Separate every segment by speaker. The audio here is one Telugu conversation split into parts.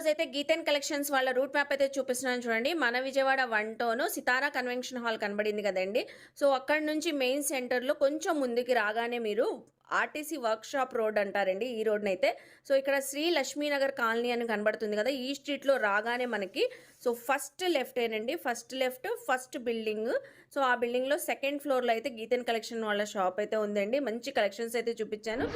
Speaker 1: రోజైతే గీతన్ కలెక్షన్స్ వాళ్ళ రూట్ మ్యాప్ అయితే చూపిస్తున్నాను చూడండి. మన విజయవాడ 1 టౌన్ సితారా కన్వెన్షన్ హాల్ కనబడింది కదండీ. సో, అక్కడి నుంచి మెయిన్ సెంటర్‌లో కొంచెం ముందుకి రాగానే మీరు ఆర్టీసీ వర్క్‌షాప్ రోడ్ అంటారండి ఈ రోడ్‌నైతే. సో, ఇక్కడ శ్రీ లక్ష్మీనగర్ కాలనీ అని కనబడుతుంది కదా! ఈ స్ట్రీట్‌లో రాగానే మనకి సో, ఫస్ట్ లెఫ్టేనండి. First left first building. So, ఆ బిల్డింగ్‌లో సెకండ్ ఫ్లోర్‌లో అయితే గీతన్ కలెక్షన్ వాళ్ళ షాప్ అయితే ఉందండి. మంచి కలెక్షన్స్ అయితే చూపించాను.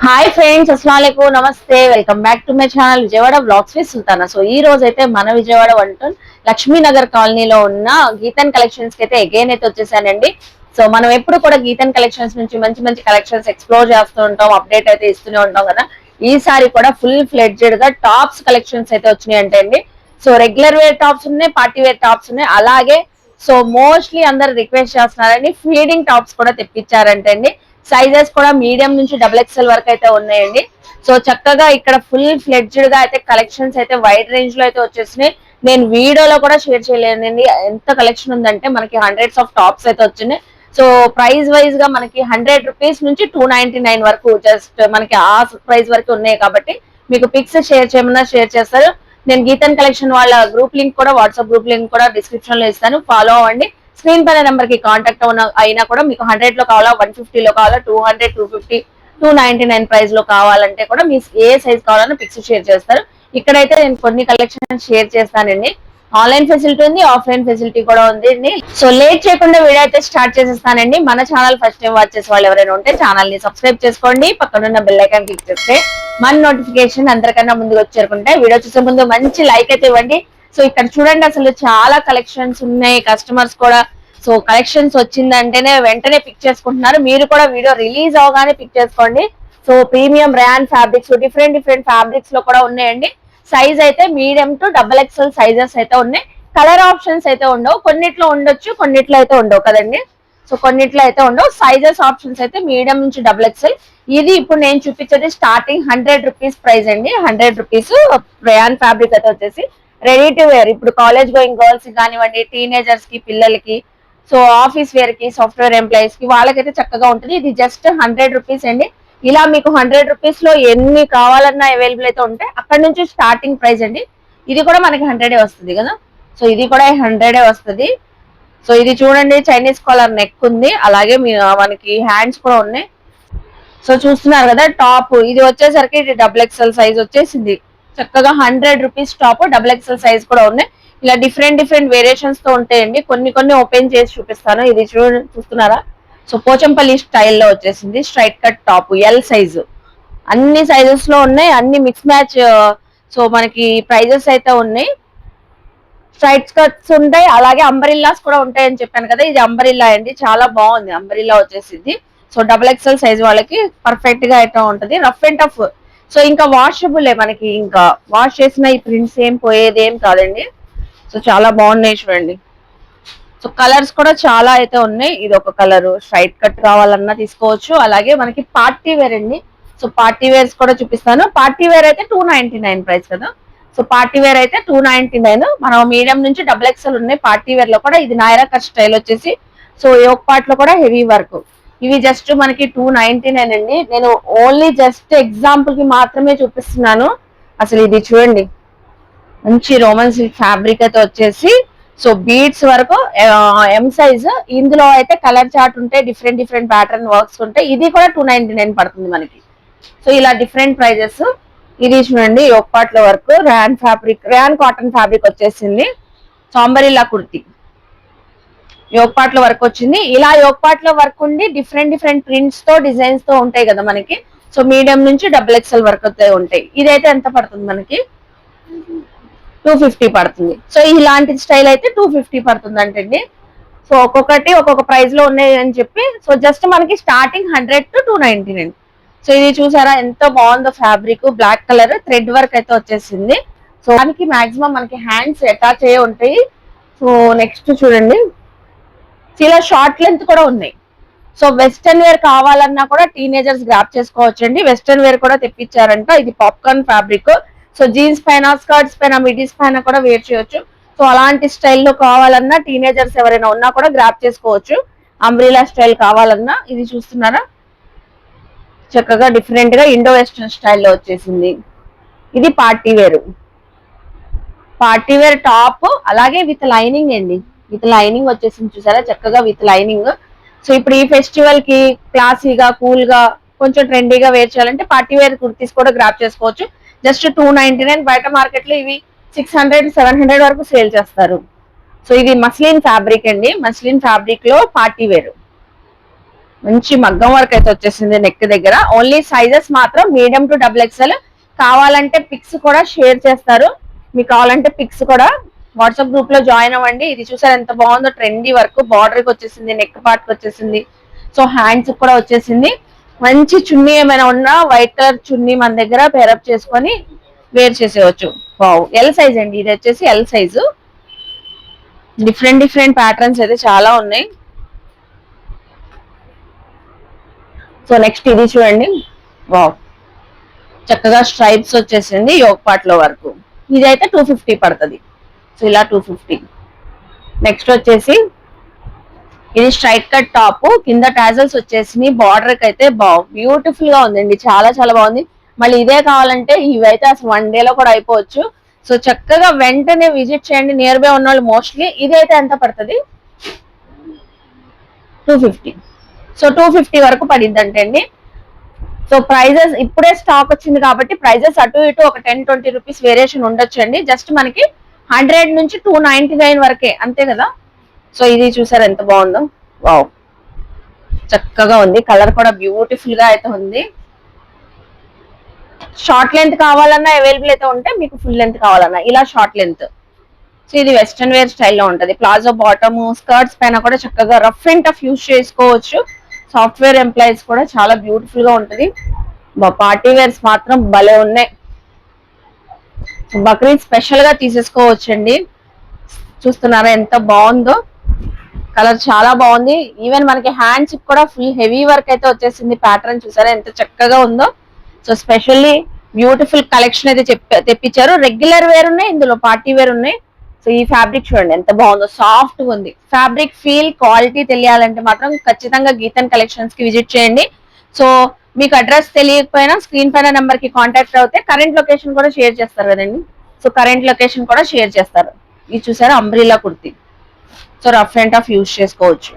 Speaker 2: హాయ్ ఫ్రెండ్స్, అస్సలాముఅలైకుం, నమస్తే, welcome back to my channel Vijayawada blogs with Sultana. So ఈ రోజు అయితే మన విజయవాడ వంటన్ లక్ష్మీనగర్ కాలనీలో ఉన్న గీతన్ కలెక్షన్స్ కి అయితే అగైన్ అయితే వచ్చేసానండి. సో మనం ఎప్పుడు కూడా గీతన్ కలెక్షన్స్ నుంచి మంచి మంచి కలెక్షన్స్ ఎక్స్ప్లోర్ చేస్తూ ఉంటాం, అప్డేట్ అయితే ఇస్తూనే ఉంటాం కదా. ఈసారి కూడా ఫుల్ ఫ్లెడ్జెడ్ గా టాప్స్ కలెక్షన్స్ అయితే వచ్చినాయి అంటే అండి. సో రెగ్యులర్ వేర్ టాప్స్ ఉన్నాయి, పార్టీ వేర్ టాప్స్ ఉన్నాయి, అలాగే సో మోస్ట్లీ అందరు రిక్వెస్ట్ చేస్తున్నారని ఫీడింగ్ టాప్స్ కూడా తెప్పించారంటే అండి. సైజెస్ కూడా మీడియం నుంచి XXL వరకు అయితే ఉన్నాయండి. సో చక్కగా ఇక్కడ ఫుల్ ఫ్లెడ్జ్డ్ గా అయితే కలెక్షన్స్ అయితే వైడ్ రేంజ్ లో అయితే వచ్చేసినాయి. నేను వీడియోలో కూడా షేర్ చేయలేనండి, ఎంత కలెక్షన్ ఉందంటే మనకి హండ్రెడ్స్ ఆఫ్ టాప్స్ అయితే వచ్చినాయి. సో ప్రైస్ వైజ్ గా మనకి ₹100 నుంచి 299 వరకు జస్ట్ మనకి ఆ ప్రైస్ వరకు ఉన్నాయి. కాబట్టి మీకు పిక్స్ షేర్ చేయమన్నా షేర్ చేస్తారు. నేను గీతన్ కలెక్షన్ వాళ్ళ గ్రూప్ లింక్ కూడా, వాట్సాప్ గ్రూప్ లింక్ కూడా డిస్క్రిప్షన్ లో ఇస్తాను, ఫాలో అవ్వండి. స్క్రీన్ పైన నెంబర్ కి కాంటాక్ట్ అయినా కూడా మీకు 100 లో కావాలా, 150 లో కావాలా, 200, 250, 299 ప్రైస్ లో కావాలంటే కూడా మీ ఏ సైజ్ కావాలన్నా పిక్స్ షేర్ చేస్తారు. ఇక్కడైతే నేను కొన్ని కలెక్షన్ షేర్ చేస్తానండి. ఆన్లైన్ ఫెసిలిటీ ఉంది, ఆఫ్లైన్ ఫెసిలిటీ కూడా ఉంది. సో లేట్ చేయకుండా వీడియో అయితే స్టార్ట్ చేసేస్తానండి. మన ఛానల్ ఫస్ట్ టైం వాచ్ చేసే వాళ్ళు ఎవరైనా ఉంటే ఛానల్ ని సబ్స్క్రైబ్ చేసుకోండి, పక్కనున్న బెల్ ఐకాన్ క్లిక్ చేస్తే మన నోటిఫికేషన్ అందరికన్నా ముందుకు వచ్చేరుకుంటే. వీడియో చూసే ముందు మంచి లైక్ అయితే ఇవ్వండి. సో ఇక్కడ చూడండి, అసలు చాలా కలెక్షన్స్ ఉన్నాయి. కస్టమర్స్ కూడా సో కలెక్షన్స్ వచ్చిందంటేనే వెంటనే పిక్ చేసుకుంటున్నారు. మీరు కూడా వీడియో రిలీజ్ అవగానే పిక్ చేసుకోండి. So premium rayon fabrics, different different fabrics లో కూడా ఉన్నాయండి. సైజ్ అయితే మీడియం టు XXL సైజెస్ అయితే ఉన్నాయి. కలర్ ఆప్షన్స్ అయితే ఉండవు, కొన్నిట్లో ఉండొచ్చు, కొన్నిట్లో అయితే ఉండవు కదండి. సో కొన్నిట్లో అయితే ఉండవు. సైజెస్ ఆప్షన్స్ అయితే మీడియం నుంచి XXL. ఇది ఇప్పుడు నేను చూపించేది స్టార్టింగ్ ₹100 ప్రైస్ అండి. ₹100 ర్యాన్ ఫ్యాబ్రిక్ అయితే వచ్చేసి రెడీ టు వేర్. ఇప్పుడు కాలేజ్ గోయింగ్ గర్ల్స్ కానివ్వండి, టీనేజర్స్ కి, పిల్లలకి, సో ఆఫీస్ వేర్ కి, సాఫ్ట్వేర్ ఎంప్లాయీస్ కి, వాళ్ళకైతే చక్కగా ఉంటుంది. ఇది జస్ట్ ₹100 అండి. ఇలా మీకు ₹100 లో ఎన్ని కావాలన్నా అవైలబుల్ అయితే ఉంటాయి. అక్కడ నుంచి స్టార్టింగ్ ప్రైస్ అండి. ఇది కూడా మనకి 100 వస్తుంది కదా. సో ఇది కూడా 100 వస్తుంది. సో ఇది చూడండి, చైనీస్ కాలర్ నెక్ ఉంది, అలాగే మనకి హ్యాండ్స్ కూడా ఉన్నాయి. సో చూస్తున్నారు కదా, టాప్ ఇది వచ్చేసరికి ఇది XXL సైజ్ వచ్చేసింది. చక్కగా ₹100 టాప్, XXL సైజ్ కూడా ఉన్నాయి. ఇలా డిఫరెంట్ డిఫరెంట్ వేరియేషన్స్ తో ఉంటాయండి. కొన్ని కొన్ని ఓపెన్ చేసి చూపిస్తాను. ఇది చూస్తున్నారా, సో పోచంపల్లి స్టైల్లో వచ్చేసింది. Straight cut top, L size, అన్ని సైజెస్ లో ఉన్నాయి, అన్ని మిక్స్ మ్యాచ్. సో మనకి ప్రైజెస్ అయితే ఉన్నాయి. స్ట్రైట్ కట్స్ ఉంటాయి, అలాగే అంబరిల్లాస్ కూడా ఉంటాయని చెప్పాను కదా. ఇది అంబరిల్లా అండి, చాలా బాగుంది. అంబరిల్లా వచ్చేసింది. సో XXL సైజ్ వాళ్ళకి పర్ఫెక్ట్ గా అయితే ఉంటది. Rough and tough. సో ఇంకా వాషబుల్ మనకి, ఇంకా వాష్ చేసిన ఈ ప్రింట్స్ ఏం పోయేది ఏం కాదండి. సో చాలా బాగున్నాయి చూడండి. సో కలర్స్ కూడా చాలా అయితే ఉన్నాయి. ఇది ఒక కలర్, స్ట్రైట్ కట్ కావాలన్నా తీసుకోవచ్చు. అలాగే మనకి పార్టీ వేర్ అండి. సో పార్టీ వేర్స్ కూడా చూపిస్తాను. పార్టీ వేర్ అయితే 299 ప్రైస్ కదా. సో పార్టీ వేర్ అయితే 299. మనం మీడియం నుంచి XXL ఉన్నాయి పార్టీ వేర్ లో కూడా. ఇది నాయరా కట్ స్టైల్ వచ్చేసి, సో యోక్ పార్ట్ లో కూడా హెవీ వర్క్. ఇవి జస్ట్ మనకి 299 అండి. నేను ఓన్లీ జస్ట్ ఎగ్జాంపుల్ కి మాత్రమే చూపిస్తున్నాను. అసలు ఇది చూడండి, మంచి రోమన్ సిల్క్ ఫ్యాబ్రిక్ అయితే వచ్చేసి, సో బీడ్స్ వరకు ఎం సైజ్. ఇందులో అయితే కలర్ చార్ట్ ఉంటాయి, డిఫరెంట్ డిఫరెంట్ ప్యాటర్న్ వర్క్స్ ఉంటాయి. ఇది కూడా 299 పడుతుంది మనకి. సో ఇలా డిఫరెంట్ ప్రైజెస్. ఇది చూడండి, యోక్ పార్ట్ లో work, rayon fabric, rayon cotton fabric వచ్చేసింది. సాంబరిల్లా కుర్తి, యోక్ పార్ట్ లో వర్క్ వచ్చింది. ఇలా యోక్ పార్ట్ లో వర్క్ ఉండి డిఫరెంట్ డిఫరెంట్ ప్రింట్స్ తో, డిజైన్స్ తో ఉంటాయి కదా మనకి. సో మీడియం నుంచి XXL వర్క్ అయితే ఉంటాయి. ఇదైతే ఎంత పడుతుంది మనకి, 250 పడుతుంది. సో ఇలాంటి స్టైల్ అయితే 250 పడుతుంది అంటండి. సో ఒక్కొక్కటి ఒక్కొక్క ప్రైస్ లో ఉన్నాయి అని చెప్పి. సో జస్ట్ మనకి స్టార్టింగ్ 100 to 299. సో ఇది చూసారా ఎంత బాగుందో fabric, black colour thread work అయితే వచ్చేసింది. సో దానికి మాక్సిమం మనకి హ్యాండ్స్ అటాచ్ అయ్యి ఉంటాయి. సో నెక్స్ట్ చూడండి, ఇలా షార్ట్ లెంత్ కూడా ఉన్నాయి. సో వెస్టర్న్ వేర్ కావాలన్నా కూడా టీనేజర్స్ గ్రాప్ చేసుకోవచ్చు అండి. వెస్టర్న్ వేర్ కూడా తెప్పించారంట. ఇది పాప్కార్న్ ఫ్యాబ్రిక్. సో జీన్స్ పైన, స్కర్ట్స్ పైన, మిడీస్ పైన కూడా వేర్ చేయొచ్చు. సో అలాంటి స్టైల్లో కావాలన్నా టీనేజర్స్ ఎవరైనా ఉన్నా కూడా గ్రాప్ చేసుకోవచ్చు. అంబ్రిలా స్టైల్ కావాలన్నా. ఇది చూస్తున్నారా, చక్కగా డిఫరెంట్ గా ఇండో వెస్టర్న్ స్టైల్లో వచ్చేసింది. ఇది పార్టీ వేరు. పార్టీ వేర్ టాప్, అలాగే విత్ లైనింగ్ అండి. విత్ లైనింగ్ వచ్చేసింది చూసారా, చక్కగా విత్ లైనింగ్. సో ఇప్పుడు ఈ ఫెస్టివల్ కి క్లాసీగా కూల్ గా కొంచెం ట్రెండీగా వేర్ చేయాలంటే పార్టీ వేర్ కుర్తీస్ కూడా గ్రాప్ చేసుకోవచ్చు. జస్ట్ 299. బయట మార్కెట్ లో ఇవి 600-700 వరకు సేల్ చేస్తారు. సో ఇది మస్లిన్ ఫ్యాబ్రిక్ అండి. మస్లిన్ ఫ్యాబ్రిక్ లో పార్టీ వేర్, మంచి మగ్గం వర్క్ అయితే వచ్చేసింది నెక్ దగ్గర. ఓన్లీ సైజెస్ మాత్రం మీడియం టు XXL. కావాలంటే పిక్స్ కూడా షేర్ చేస్తారు. మీకు కావాలంటే పిక్స్ కూడా వాట్సాప్ గ్రూప్ లో జాయిన్ అవ్వండి. ఇది చూసారు ఎంత బాగుందో, ట్రెండీ వర్క్. బార్డర్ కి వచ్చేసింది, నెక్ పార్ట్ కి వచ్చేసింది, సో హ్యాండ్స్ కూడా వచ్చేసింది. మంచి చున్నీ ఏమైనా ఉన్నా వైట్ కలర్ చున్నీ మన దగ్గర పేరప్ చేసుకొని వేర్ చేసేవచ్చు. వావ్, ఎల్ సైజ్ అండి. ఇది వచ్చేసి ఎల్ సైజు. డిఫరెంట్ ప్యాటర్న్స్ అయితే చాలా ఉన్నాయి. సో నెక్స్ట్ ఇది చూడండి. వావ్, చక్కగా స్ట్రైప్స్ వచ్చేసింది యోగ్ పార్ట్ లో వరకు. ఇది అయితే 250 పడుతుంది. సో ఇలా 250. నెక్స్ట్ వచ్చేసి ఇది స్ట్రైట్ కట్ టాప్, కింద టాజల్స్ వచ్చేసి బార్డర్ కి అయితే బ్యూటిఫుల్ గా ఉందండి. చాలా చాలా బాగుంది. మళ్ళీ ఇదే కావాలంటే ఇవైతే అసలు 1 డే లో కూడా అయిపోవచ్చు. సో చక్కగా వెంటనే విజిట్ చేయండి నియర్ బై ఉన్న వాళ్ళు. మోస్ట్లీ ఇదైతే ఎంత పడుతుంది? 250. సో 250 వరకు పడింది అంటండి. సో ప్రైజెస్ ఇప్పుడే స్టాక్ వచ్చింది కాబట్టి ప్రైజెస్ అటు ఇటు ఒక 10-20 రూపీస్ వేరియేషన్ ఉండొచ్చు అండి. జస్ట్ మనకి 100 నుంచి 299 వరకే, అంతే కదా. సో ఇది చూసారు ఎంత బాగుందో. వావ్, చక్కగా ఉంది. కలర్ కూడా బ్యూటిఫుల్ గా అయితే ఉంది. షార్ట్ లెంత్ కావాలన్నా అవైలబుల్ అయితే ఉంటే, మీకు ఫుల్ లెంత్ కావాలన్నా ఇలా షార్ట్ లెంత్. సో ఇది వెస్టర్న్ వేర్ స్టైల్లో ఉంటది. ప్లాజో బాటమ్, స్కర్ట్స్ పైన కూడా చక్కగా రఫ్ అండ్ టఫ్ యూజ్ చేసుకోవచ్చు. సాఫ్ట్వేర్ ఎంప్లాయీస్ కూడా చాలా బ్యూటిఫుల్ గా ఉంటది. పార్టీ వేర్స్ మాత్రం భలే ఉన్నాయి. బక్రీద్ స్పెషల్ గా తీసేసుకోవచ్చండి. చూస్తున్నారా ఎంత బాగుందో, కలర్ చాలా బాగుంది. ఈవెన్ మనకి హ్యాండ్స్ కూడా ఫుల్ హెవీ వర్క్ అయితే వచ్చేసింది. ప్యాటర్న్ చూసారా ఎంత చక్కగా ఉందో. సో స్పెషల్లీ బ్యూటిఫుల్ కలెక్షన్ అయితే తెప్పించారు. రెగ్యులర్ వేర్ ఉన్నాయి, ఇందులో పార్టీ వేర్ ఉన్నాయి. సో ఈ ఫ్యాబ్రిక్ చూడండి ఎంత బాగుందో, సాఫ్ట్ గా ఉంది. ఫ్యాబ్రిక్ ఫీల్, క్వాలిటీ తెలియాలంటే మాత్రం ఖచ్చితంగా గీతన్ కలెక్షన్స్ కి విజిట్ చేయండి. సో మీకు అడ్రస్ తెలియకపోయినా స్క్రీన్ పైన నెంబర్ కి కాంటాక్ట్ అవుతే కరెంట్ లొకేషన్ కూడా షేర్ చేస్తారు కదండి. సో కరెంట్ లొకేషన్ కూడా షేర్ చేస్తారు. ఇది చూసారా umbrella kurti. So rough and tough use చేసుకోవచ్చు.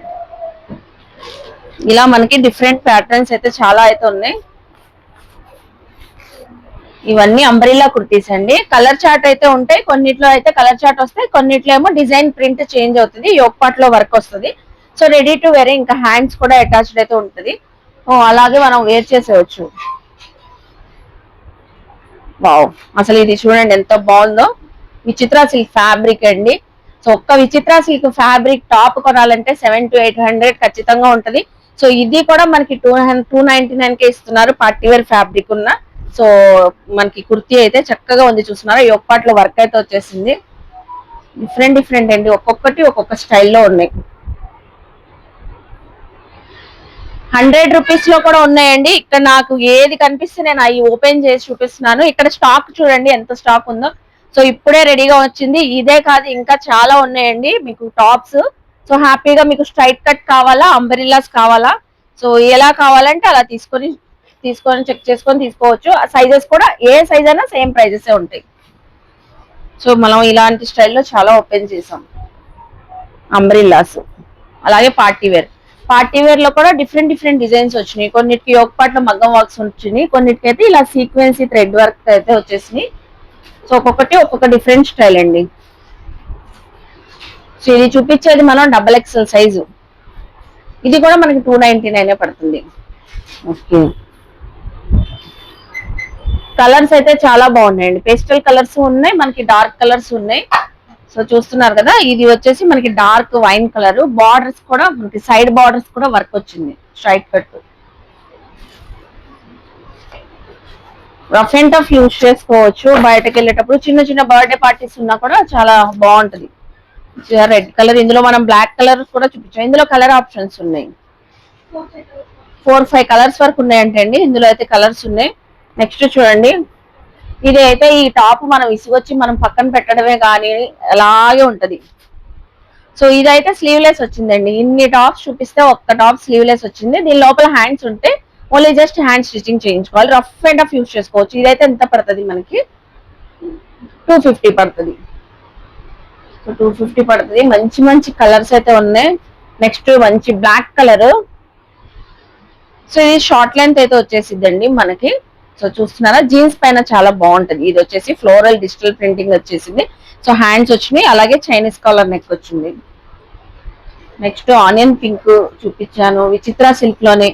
Speaker 2: ఇలా మనకి డిఫరెంట్ ప్యాటర్న్స్ అయితే చాలా అయితే ఉన్నాయి. ఇవన్నీ అంబ్రిల్లా కుర్తీస్ అండి. కలర్ చార్ట్ అయితే ఉంటాయి. కొన్నిట్లో అయితే కలర్ చార్ట్ వస్తాయి, కొన్నిట్లో ఏమో డిజైన్ ప్రింట్ చేంజ్ అవుతుంది. యోగ్ పార్ట్ లో వర్క్ వస్తుంది. సో రెడీ టు వేర్, ఇంకా హ్యాండ్స్ కూడా అటాచ్డ్ అయితే ఉంటుంది. అలాగే మనం వేర్ చేసేవచ్చు. వావ్, అసలు ఇది చూడండి ఎంత బాగుందో. విచిత్ర సిల్క్ ఫ్యాబ్రిక్ అండి. సో ఒక్క విచిత్ర సిల్క్ ఫ్యాబ్రిక్ టాప్ కొనాలంటే 700-800 ఖచ్చితంగా ఉంటది. సో ఇది కూడా మనకి 299 కే ఇస్తున్నారు. పార్టీ వేర్ ఫ్యాబ్రిక్ ఉన్న సో మనకి కుర్తీ అయితే చక్కగా ఉంది. చూస్తున్నారా యోగ్ పార్ట్ లో వర్క్ అయితే వచ్చేసింది. డిఫరెంట్ అండి, ఒక్కొక్కటి ఒక్కొక్క స్టైల్లో ఉన్నాయి. 100 రూపీస్ లో కూడా ఉన్నాయండి. ఇక్కడ నాకు ఏది కనిపిస్తే నేను అవి ఓపెన్ చేసి చూపిస్తున్నాను. ఇక్కడ స్టాక్ చూడండి ఎంత స్టాక్ ఉందో. సో ఇప్పుడే రెడీగా వచ్చింది. ఇదే కాదు ఇంకా చాలా ఉన్నాయండి మీకు టాప్స్. సో హ్యాపీగా మీకు స్ట్రైట్ కట్ కావాలా, అంబ్రిల్లాస్ కావాలా, సో ఎలా కావాలంటే అలా తీసుకొని చెక్ చేసుకొని తీసుకోవచ్చు. ఆ సైజెస్ కూడా ఏ సైజ్ అయినా సేమ్ ప్రైజెస్ ఉంటాయి. సో మనం ఇలాంటి స్టైల్లో చాలా ఓపెన్ చేసాం అంబ్రిల్లాస్. అలాగే పార్టీ వేర్ లో కూడా డిఫరెంట్ డిజైన్స్ వచ్చినాయి. కొన్నిటికి యోగ్ పార్ట్ లో మగ్గం వర్క్స్ వచ్చినాయి, కొన్నిటికి అయితే ఇలా సీక్వెన్సీ థ్రెడ్ వర్క్ అయితే వచ్చేసినాయి. సో ఒక్కొక్కటి ఒక్కొక్క డిఫరెంట్ స్టైల్ అండి. సో ఇది చూపించేది మనం XXL సైజు. ఇది కూడా మనకి 299 పడుతుంది. ఓకే, కలర్స్ అయితే చాలా బాగున్నాయండి. పేస్టల్ కలర్స్ ఉన్నాయి, మనకి డార్క్ కలర్స్ ఉన్నాయి. సో చూస్తున్నారు కదా, ఇది వచ్చేసి మనకి డార్క్ వైన్ కలర్. బార్డర్స్ కూడా మనకి సైడ్ బార్డర్స్ కూడా వర్క్ వచ్చింది. Straight cut, rough and tough use చేసుకోవచ్చు. బయటకు వెళ్ళేటప్పుడు చిన్న బర్త్డే పార్టీస్ ఉన్నా కూడా చాలా బాగుంటది. రెడ్ కలర్, ఇందులో మనం బ్లాక్ కలర్ కూడా చూపించాం. ఇందులో కలర్ ఆప్షన్స్ ఉన్నాయి. 4-5 కలర్స్ వరకు ఉన్నాయంటే అండి. ఇందులో అయితే కలర్స్ ఉన్నాయి. నెక్స్ట్ చూడండి, ఇది అయితే ఈ టాప్ మనం విసుగొచ్చి మనం పక్కన పెట్టడమే కానీ అలాగే ఉంటది. సో ఇదైతే స్లీవ్లెస్ వచ్చిందండి. ఇన్ని టాప్స్ చూపిస్తే ఒక్క టాప్ స్లీవ్లెస్ వచ్చింది. దీని లోపల హ్యాండ్స్ ఉంటే ఓన్లీ జస్ట్ హ్యాండ్ స్టిచ్చింగ్ చేయించుకోవాలి. రఫ్ అండ్ టఫ్ యూజ్ చేసుకోవచ్చు. ఇదైతే ఎంత పడుతుంది మనకి? 250 పడుతుంది. సో 250 పడుతుంది. మంచి మంచి కలర్స్ అయితే ఉన్నాయి. నెక్స్ట్ మంచి బ్లాక్ కలర్. సో ఇది షార్ట్ లెంత్ అయితే వచ్చేసిద్దండి మనకి. సో చూస్తున్నారా, జీన్స్ పైన చాలా బాగుంటది. ఇది వచ్చేసి ఫ్లోరల్ డిజిటల్ ప్రింటింగ్ వచ్చేసింది. సో హ్యాండ్స్ వచ్చినాయి, అలాగే చైనీస్ కాలర్ నెక్ వచ్చింది. నెక్స్ట్ ఆనియన్ పింక్ చూపించాను, విచిత్ర సిల్క్ లోనే.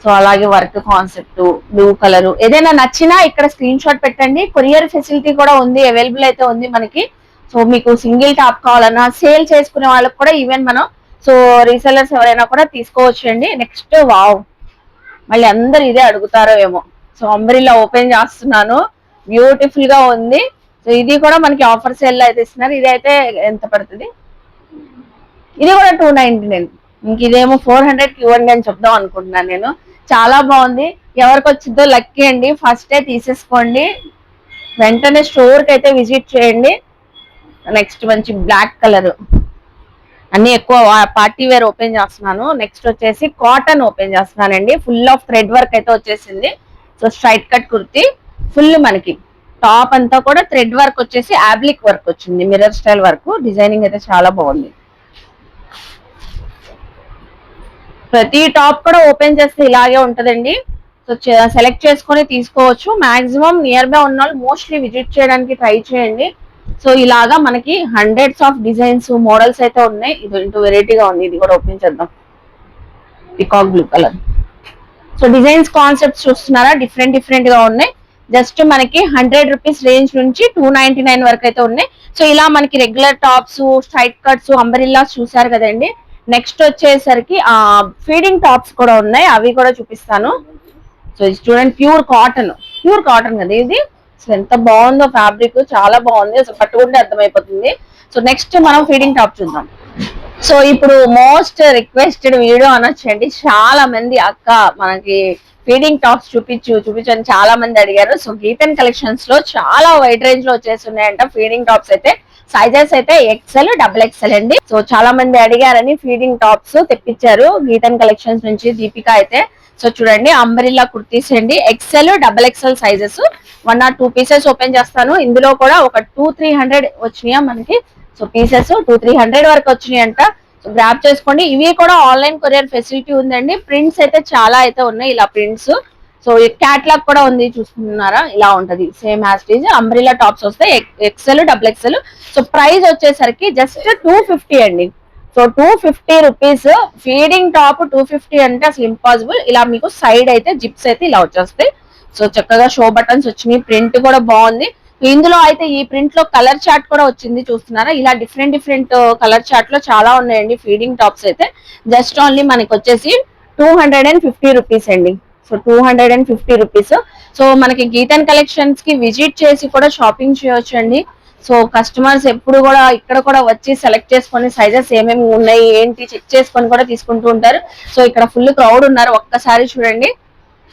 Speaker 2: సో అలాగే వర్క్ కాన్సెప్ట్ బ్లూ కలర్. ఏదైనా నచ్చినా ఇక్కడ స్క్రీన్ షాట్ పెట్టండి. కొరియర్ ఫెసిలిటీ కూడా ఉంది, అవైలబుల్ అయితే ఉంది మనకి. సో మీకు సింగిల్ టాప్ కావాలన్నా, సేల్ చేసుకునే వాళ్ళకి కూడా ఈవెన్ మనం సో రీసెలర్స్ ఎవరైనా కూడా తీసుకోవచ్చు అండి. నెక్స్ట్ వావ్, మళ్ళీ అందరు ఇదే అడుగుతారో ఏమో. సో అంబ్రిల్లా ఓపెన్ చేస్తున్నాను, బ్యూటిఫుల్ గా ఉంది. సో ఇది కూడా మనకి ఆఫర్ సేల్ లో అయితే ఇస్తున్నారు. ఇది అయితే ఎంత పడుతుంది? ఇది కూడా 299. ఇంక ఇదేమో 400 ఇవ్వండి అని చెప్దాం అనుకుంటున్నాను నేను. చాలా బాగుంది. ఎవరికి వచ్చిందో లక్కీ అండి, ఫస్టే తీసేసుకోండి. వెంటనే స్టోర్ కి అయితే విజిట్ చేయండి. నెక్స్ట్ మంచి బ్లాక్ కలర్, అన్ని ఎక్కువ పార్టీ వేర్ ఓపెన్ చేస్తున్నాను. నెక్స్ట్ వచ్చేసి కాటన్ ఓపెన్ చేస్తున్నానండి. ఫుల్ ఆఫ్ థ్రెడ్ వర్క్ అయితే వచ్చేసింది. So straight cut kurti, full మనకి టాప్ అంతా కూడా థ్రెడ్ వర్క్ వచ్చేసి యాబ్లిక్ వర్క్ వచ్చింది, మిర్రర్ స్టైల్ వర్క్. డిజైనింగ్ అయితే చాలా బాగుంది. ప్రతి టాప్ కూడా ఓపెన్ చేస్తే ఇలాగే ఉంటదండి. సో సెలెక్ట్ చేసుకొని తీసుకోవచ్చు. మాక్సిమం నియర్ బై ఉన్న వాళ్ళు మోస్ట్లీ విజిట్ చేయడానికి ట్రై చేయండి. సో ఇలాగా మనకి హండ్రెడ్స్ ఆఫ్ డిజైన్స్ మోడల్స్ అయితే ఉన్నాయి. ఇది ఇంటూ వెరైటీగా ఉంది, ఇది కూడా ఓపెన్ చేద్దాం. Peacock blue colour. So designs concepts చూస్తున్నారా, డిఫరెంట్ డిఫరెంట్ గా ఉన్నాయి. జస్ట్ మనకి 100 రూపీస్ రేంజ్ నుంచి 299 వరకు అయితే ఉన్నాయి. సో ఇలా మనకి రెగ్యులర్ టాప్స్, స్ట్రైట్ కట్స్, అంబరిల్లాస్ చూసారు కదండి. నెక్స్ట్ వచ్చేసరికి ఫీడింగ్ టాప్స్ కూడా ఉన్నాయి, అవి కూడా చూపిస్తాను. సో ఇది చూడండి, ప్యూర్ కాటన్ కదా ఇది. సో ఎంత బాగుందో ఫ్యాబ్రిక్, చాలా బాగుంది. సో పట్టుకుంటే అర్థమైపోతుంది. సో నెక్స్ట్ మనం ఫీడింగ్ టాప్ చూద్దాం. సో ఇప్పుడు మోస్ట్ రిక్వెస్టెడ్ వీడియో అనొచ్చండి. చాలా మంది అక్క మనకి ఫీడింగ్ టాప్స్ చూపించని చాలా మంది అడిగారు. సో గీతన్ కలెక్షన్స్ లో చాలా వైడ్ రేంజ్ లో వచ్చేస్తున్నాయంట ఫీడింగ్ టాప్స్ అయితే. సైజెస్ అయితే XL, XXL అండి. సో చాలా మంది అడిగారని ఫీడింగ్ టాప్స్ తెప్పించారు గీతన్ కలెక్షన్స్ నుంచి దీపిక అయితే. సో చూడండి, అంబ్రిల్లా కుర్తీస్ అండి, XL, XXL sizes. 1 or 2 pieces open చేస్తాను. ఇందులో కూడా ఒక 200-300 వచ్చినాయా మనకి. సో పీసెస్ 200-300 వరకు వచ్చినాయి అంట. సో గ్రాప్ చేసుకోండి. ఇవి కూడా ఆన్లైన్ కొరియర్ ఫెసిలిటీ ఉందండి. ప్రింట్స్ అయితే చాలా అయితే ఉన్నాయి, ఇలా ప్రింట్స్. సో క్యాట్లాగ్ కూడా ఉంది, చూస్తున్నారా, ఇలా ఉంటది సేమ్ యాస్టీజ్. అంబ్రిల్లా టాప్స్ వస్తాయి XL, XXL. సో ప్రైస్ వచ్చేసరికి జస్ట్ 250 అండి. సో 250 రూపీస్ ఫీడింగ్ టాప్ 250 అంటే అసలు ఇంపాసిబుల్. ఇలా మీకు సైడ్ అయితే జిప్స్ అయితే ఇలా వచ్చేస్తాయి. సో చక్కగా షో బటన్స్ వచ్చినాయి, ప్రింట్ కూడా బాగుంది. ఇందులో అయితే ఈ ప్రింట్ లో కలర్ చార్ట్ కూడా వచ్చింది, చూస్తున్నారా. ఇలా డిఫరెంట్ డిఫరెంట్ కలర్ చార్ట్ లో చాలా ఉన్నాయండి ఫీడింగ్ టాప్స్ అయితే. జస్ట్ ఓన్లీ మనకి వచ్చేసి 250 రూపీస్ అండి. So 250 rupees. సో మనకి గీతన్ కలెక్షన్స్ కి విజిట్ చేసి కూడా షాపింగ్ చేయొచ్చు అండి. సో కస్టమర్స్ ఎప్పుడు కూడా ఇక్కడ కూడా వచ్చి సెలెక్ట్ చేసుకొని సైజెస్ ఏమేమి ఉన్నాయి ఏంటి చెక్ చేసుకొని కూడా తీసుకుంటూ ఉంటారు. సో ఇక్కడ ఫుల్ క్రౌడ్ ఉన్నారు, ఒక్కసారి చూడండి.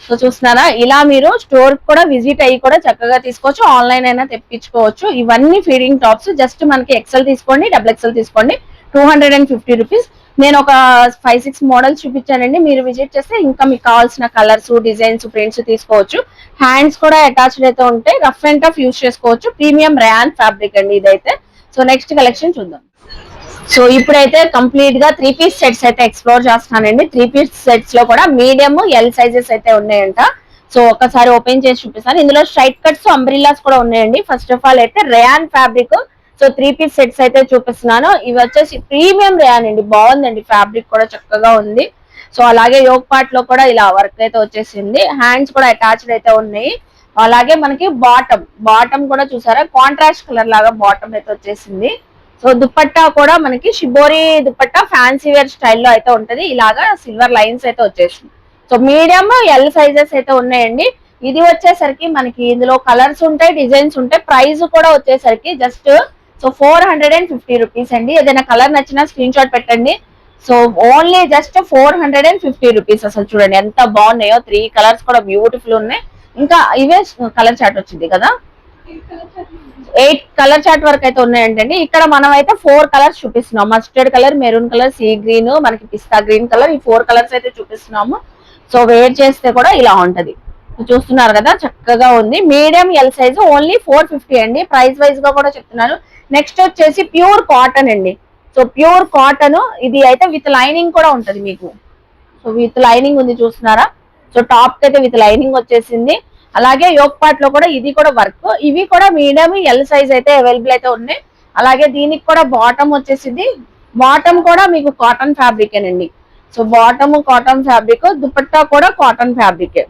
Speaker 2: సో చూస్తున్నారా, ఇలా మీరు స్టోర్ కూడా విజిట్ అయ్యి కూడా చక్కగా తీసుకోవచ్చు, ఆన్లైన్ అయినా తెప్పించుకోవచ్చు. ఇవన్నీ ఫీడింగ్ టాప్స్. జస్ట్ మనకి XL తీసుకోండి, XXL తీసుకోండి, 250 రూపీస్. నేను ఒక 5-6 మోడల్స్ చూపించానండి. మీరు విజిట్ చేస్తే ఇంకా మీకు కావాల్సిన కలర్స్, డిజైన్స్, ప్రింట్స్ తీసుకోవచ్చు. హ్యాండ్స్ కూడా అటాచ్డ్ అయితే ఉంటాయి, రఫ్ అండ్ టఫ్ యూజ్ చేసుకోవచ్చు. ప్రీమియం ర్యాన్ ఫ్యాబ్రిక్ అండి ఇదైతే. సో నెక్స్ట్ కలెక్షన్ చూద్దాం. సో ఇప్పుడైతే కంప్లీట్ గా 3 పీస్ సెట్స్ అయితే ఎక్స్ప్లోర్ చేస్తానండి. 3 పీస్ సెట్స్ లో కూడా మీడియం, L సైజెస్ అయితే ఉన్నాయంట. సో ఒకసారి ఓపెన్ చేసి చూపిస్తాను. ఇందులో స్ట్రైట్ కట్స్, అంబ్రిల్లాస్ కూడా ఉన్నాయండి. ఫస్ట్ ఆఫ్ ఆల్ అయితే rayon fabric. So 3 piece sets అయితే చూపిస్తున్నాను. ఇవి వచ్చేసి ప్రీమియం రేయాన్ అండి, బాగుందండి ఫ్యాబ్రిక్ కూడా చక్కగా ఉంది. సో అలాగే యోగ్ పార్ట్ లో కూడా వర్క్ అయితే వచ్చేసింది. హ్యాండ్స్ కూడా అటాచ్డ్ అయితే ఉన్నాయి. అలాగే మనకి బాటమ్ కూడా చూసారా, కాంట్రాస్ట్ కలర్ లాగా బాటమ్ అయితే వచ్చేసింది. సో దుపట్టా కూడా మనకి షిబోరి దుపట్టా ఫ్యాన్సీ వేర్ స్టైల్లో అయితే ఉంటది. ఇలాగా సిల్వర్ లైన్స్ అయితే వచ్చేసింది. సో మీడియం, L సైజెస్ అయితే ఉన్నాయండి. ఇది వచ్చేసరికి మనకి ఇందులో కలర్స్ ఉంటాయి, డిజైన్స్ ఉంటాయి. ప్రైస్ కూడా వచ్చేసరికి జస్ట్ 450 రూపీస్ అండి. ఏదైనా కలర్ నచ్చినా స్క్రీన్ షాట్ పెట్టండి. So only just 450 rupees. అసలు చూడండి ఎంత బాగున్నాయో, 3 కలర్స్ కూడా బ్యూటిఫుల్ ఉన్నాయి. ఇంకా ఇవే కలర్ చార్ట్ వచ్చింది కదా, 8 కలర్ చార్ట్ వరకు అయితే ఉన్నాయంటండి. ఇక్కడ మనం అయితే 4 కలర్స్ చూపిస్తున్నాం. Mustard colour, maroon colour, sea green, మనకి పిస్తా గ్రీన్ కలర్, ఈ 4 కలర్స్ అయితే చూపిస్తున్నాము. సో వేర్ చేస్తే కూడా ఇలా ఉంటది. చూస్తున్నారు కదా, చక్కగా ఉంది. మీడియం ఎల్ సైజ్ ఓన్లీ 450 అండి. ప్రైస్ వైజ్ గా కూడా చెప్తున్నాను. నెక్స్ట్ వచ్చేసి ప్యూర్ కాటన్ అండి. సో ప్యూర్ కాటన్ ఇది అయితే విత్ లైనింగ్ కూడా ఉంటది మీకు. సో విత్ లైనింగ్ ఉంది చూస్తున్నారా. సో టాప్ కి అయితే విత్ లైనింగ్ వచ్చేసింది. అలాగే యోక్ పార్ట్ లో కూడా ఇది కూడా వర్క్. ఇవి కూడా మీడియం ఎల్ సైజ్ అయితే అవైలబుల్ అయితే ఉన్నాయి. అలాగే దీనికి కూడా బాటమ్ వచ్చేసింది. బాటమ్ కూడా మీకు కాటన్ ఫ్యాబ్రిక్ అండి. So bottom cotton fabric, dupatta కూడా కాటన్ ఫ్యాబ్రిక్.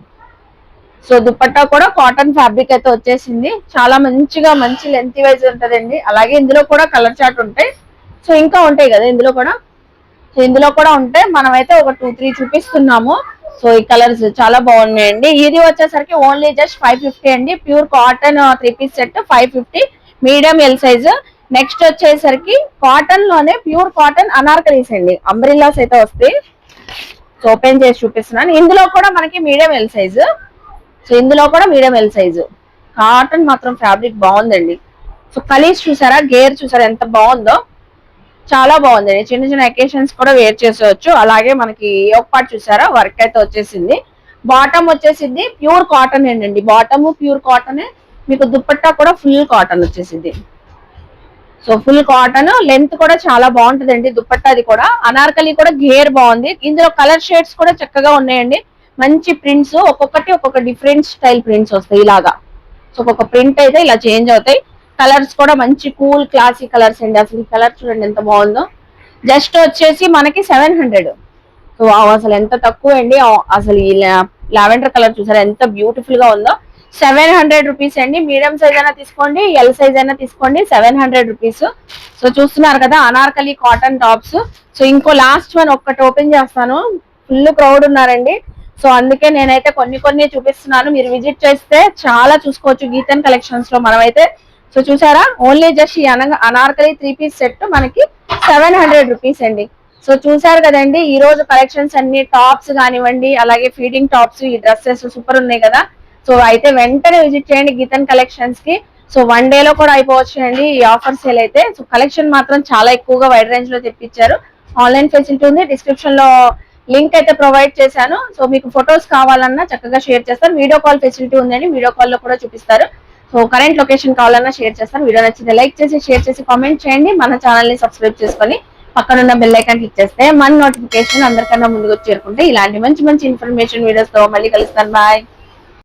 Speaker 2: సో దుపట్టా కూడా కాటన్ ఫ్యాబ్రిక్ అయితే వచ్చేసింది. చాలా మంచిగా మంచి లెంత్ వైజ్ ఉంటదండి. అలాగే ఇందులో కూడా కలర్ చార్ట్ ఉంటాయి. సో ఇంకా ఉంటాయి కదా ఇందులో కూడా. సో ఇందులో కూడా ఉంటాయి. మనమైతే ఒక 2-3 చూపిస్తున్నాము. సో ఈ కలర్స్ చాలా బాగున్నాయండి. ఇది వచ్చేసరికి ఓన్లీ జస్ట్ 550 అండి. Pure cotton 3 piece set 550, medium L size. Next వచ్చేసరికి కాటన్ లోనే ప్యూర్ కాటన్ అనార్కలీస్ అండి. అంబ్రిల్లాస్ అయితే వస్తాయి. సో ఓపెన్ చేసి చూపిస్తున్నాను. ఇందులో కూడా మనకి మీడియం ఎల్ సైజ్. సో ఇందులో కూడా మీడియం ఎల్ సైజు. కాటన్ మాత్రం ఫ్యాబ్రిక్ బాగుందండి. సో కలీస్ చూసారా, గేర్ చూసారా ఎంత బాగుందో, చాలా బాగుందండి. చిన్న చిన్న అకేషన్స్ కూడా వేర్ చేసేవచ్చు. అలాగే మనకి యోక్ పార్ట్ చూసారా, వర్క్ అయితే వచ్చేసింది. బాటమ్ వచ్చేసింది ప్యూర్ కాటన్ అండి. బాటమ్ ప్యూర్ కాటన్, మీకు దుపట్టా కూడా ఫుల్ కాటన్ వచ్చేసింది. సో ఫుల్ కాటన్, లెంత్ కూడా చాలా బాగుంటుందండి. దుపట్టాది కూడా అనార్కలి కూడా గేర్ బాగుంది. ఇందులో కలర్ షేడ్స్ కూడా చక్కగా ఉన్నాయండి. మంచి ప్రింట్స్, ఒక్కొక్కటి ఒక్కొక్క డిఫరెంట్ స్టైల్ ప్రింట్స్ వస్తాయి ఇలాగా. సో ఒక్కొక్క ప్రింట్ అయితే ఇలా చేంజ్ అవుతాయి. కలర్స్ కూడా మంచి కూల్ క్లాసీ కలర్స్ అండి. అసలు ఈ కలర్ చూడండి ఎంత బాగుందో. జస్ట్ వచ్చేసి మనకి 700. సో అసలు ఎంత తక్కువ అండి. అసలు ఈ లావెండర్ కలర్ చూసారా ఎంత బ్యూటిఫుల్ గా ఉందో. 700 రూపీస్ అండి. మీడియం సైజ్ అయినా తీసుకోండి, ఎల్ సైజ్ అయినా తీసుకోండి, 700 రూపీస్. సో చూస్తున్నారు కదా అనార్కలి కాటన్ టాప్స్. సో ఇంకో లాస్ట్ వన్ ఒక్కటి ఓపెన్ చేస్తాను. ఫుల్ క్రౌడ్ ఉన్నారండి. సో అందుకే నేనైతే కొన్ని చూపిస్తున్నాను. మీరు విజిట్ చేస్తే చాలా చూసుకోవచ్చు గీతన్ కలెక్షన్స్ లో మనమైతే. సో చూసారా, ఓన్లీ జస్ట్ ఈ అనార్కలి 3 పీస్ సెట్ మనకి 700 రూపీస్ అండి. సో చూసారు కదండి ఈ రోజు కలెక్షన్స్ అన్ని. టాప్స్ కానివ్వండి, అలాగే ఫీడింగ్ టాప్స్, ఈ డ్రెస్సెస్ సూపర్ ఉన్నాయి కదా. సో అయితే వెంటనే విజిట్ చేయండి గీతన్ కలెక్షన్స్ కి. సో 1 డే లో కూడా అయిపోవచ్చు అండి ఈ ఆఫర్ సేల్ అయితే. సో కలెక్షన్ మాత్రం చాలా ఎక్కువగా వైడ్ రేంజ్ లో తెప్పించారు. ఆన్లైన్ ఫెసిలిటీ ఉంది. డిస్క్రిప్షన్ లో లింక్ అయితే ప్రొవైడ్ చేశాను. సో మీకు ఫొటోస్ కావాలన్నా చక్కగా షేర్ చేస్తారు. వీడియో కాల్ ఫెసిలిటీ ఉందండి, వీడియో కాల్ లో కూడా చూపిస్తారు. సో కరెంట్ లొకేషన్ కావాలన్నా షేర్ చేస్తారు. వీడియో నచ్చితే లైక్ చేసి షేర్ చేసి కామెంట్ చేయండి. మన ఛానల్ ని సబ్స్క్రైబ్ చేసుకొని పక్కనున్న బెల్ ఐకాన్ క్లిక్ చేస్తే మన నోటిఫికేషన్ అందరికన్నా ముందుకు చేరుకుంటే ఇలాంటి మంచి మంచి ఇన్ఫర్మేషన్ వీడియోస్ తో మళ్ళీ కలుస్తాను. బాయ్.